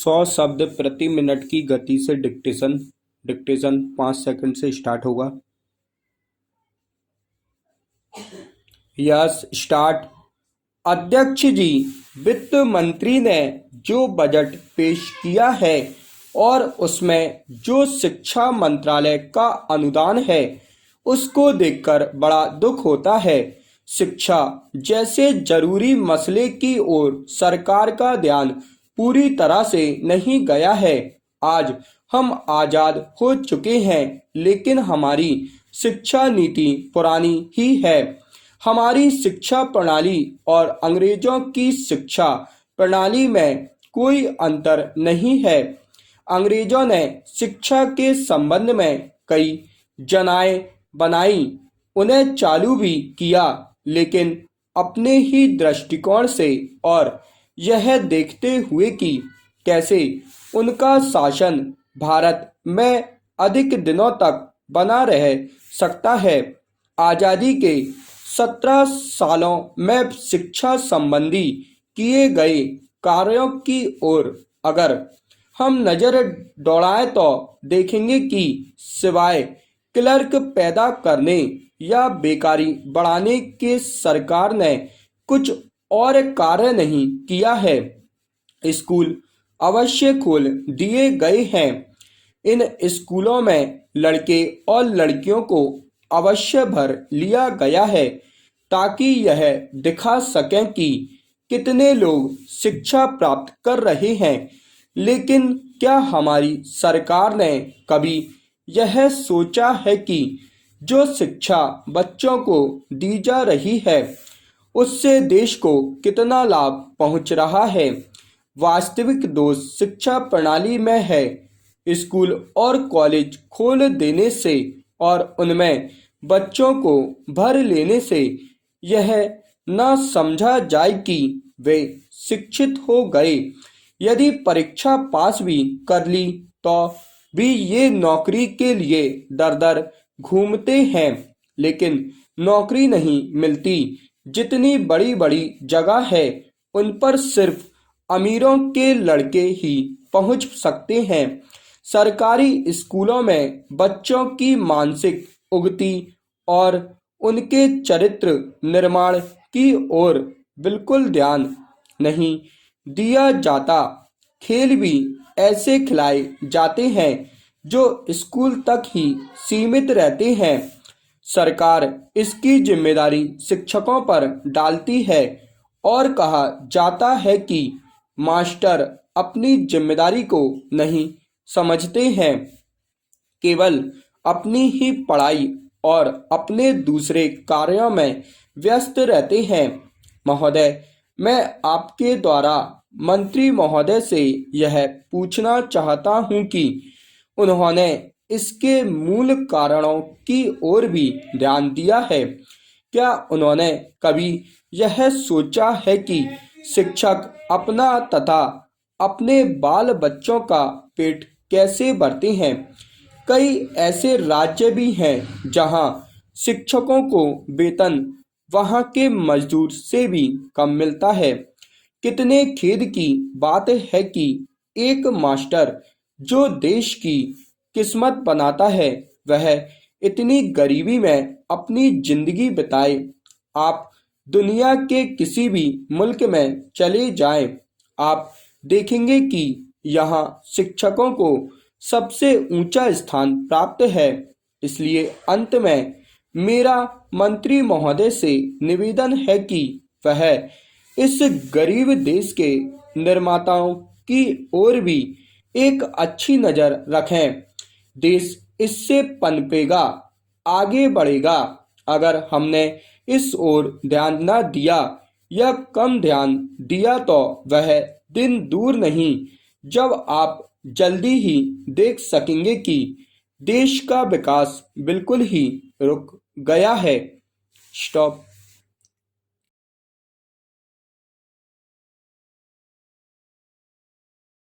100 शब्द प्रति मिनट की गति से डिक्टेशन डिक्टेशन 5 सेकंड से स्टार्ट होगा। Yes start. अध्यक्ष जी, वित्त मंत्री ने जो बजट पेश किया है और उसमें जो शिक्षा मंत्रालय का अनुदान है उसको देखकर बड़ा दुख होता है। शिक्षा जैसे जरूरी मसले की ओर सरकार का ध्यान पूरी तरह से नहीं गया है। आज हम आजाद हो चुके हैं लेकिन हमारी शिक्षा नीति पुरानी ही है। हमारी शिक्षा प्रणाली और अंग्रेजों की शिक्षा प्रणाली में कोई अंतर नहीं है। अंग्रेजों ने शिक्षा के संबंध में कई योजनाएं बनाई, उन्हें चालू भी किया, लेकिन अपने ही दृष्टिकोण से और यह देखते हुए कि कैसे उनका शासन भारत में अधिक दिनों तक बना रह सकता है। आज़ादी के 17 सालों में शिक्षा संबंधी किए गए कार्यों की ओर अगर हम नज़र दौड़ाएं तो देखेंगे कि सिवाय क्लर्क पैदा करने या बेकारी बढ़ाने के सरकार ने कुछ और कार्य नहीं किया है। स्कूल अवश्य खोल दिए गए हैं। इन स्कूलों में लड़के और लड़कियों को अवश्य भर लिया गया है ताकि यह दिखा सकें कि कितने लोग शिक्षा प्राप्त कर रहे हैं। लेकिन क्या हमारी सरकार ने कभी यह सोचा है कि जो शिक्षा बच्चों को दी जा रही है उससे देश को कितना लाभ पहुंच रहा है? वास्तविक दोष शिक्षा प्रणाली में है। स्कूल और कॉलेज खोल देने से और उनमें बच्चों को भर लेने से यह न समझा जाए कि वे शिक्षित हो गए। यदि परीक्षा पास भी कर ली तो भी ये नौकरी के लिए दर दर घूमते हैं, लेकिन नौकरी नहीं मिलती। जितनी बड़ी बड़ी जगह है उन पर सिर्फ अमीरों के लड़के ही पहुंच सकते हैं। सरकारी स्कूलों में बच्चों की मानसिक उन्नति और उनके चरित्र निर्माण की ओर बिल्कुल ध्यान नहीं दिया जाता। खेल भी ऐसे खिलाए जाते हैं जो स्कूल तक ही सीमित रहते हैं। सरकार इसकी जिम्मेदारी शिक्षकों पर डालती है और कहा जाता है कि मास्टर अपनी जिम्मेदारी को नहीं समझते हैं, केवल अपनी ही पढ़ाई और अपने दूसरे कार्यों में व्यस्त रहते हैं। महोदय, मैं आपके द्वारा मंत्री महोदय से यह पूछना चाहता हूं कि उन्होंने इसके मूल कारणों की ओर भी ध्यान दिया है। क्या उन्होंने कभी यह सोचा है कि शिक्षक अपना तथा अपने बाल बच्चों का पेट कैसे भरते हैं? कई ऐसे राज्य भी हैं जहां शिक्षकों को वेतन वहां के मजदूर से भी कम मिलता है। कितने खेद की बात है कि एक मास्टर जो देश की किस्मत बनाता है वह इतनी गरीबी में अपनी जिंदगी बिताए। आप दुनिया के किसी भी मुल्क में चले जाएं, आप देखेंगे कि यहाँ शिक्षकों को सबसे ऊंचा स्थान प्राप्त है। इसलिए अंत में मेरा मंत्री महोदय से निवेदन है कि वह इस गरीब देश के निर्माताओं की ओर भी एक अच्छी नज़र रखें। देश इससे पनपेगा, आगे बढ़ेगा। अगर हमने इस ओर ध्यान न दिया या कम ध्यान दिया तो वह दिन दूर नहीं जब आप जल्दी ही देख सकेंगे कि देश का विकास बिल्कुल ही रुक गया है। स्टॉप।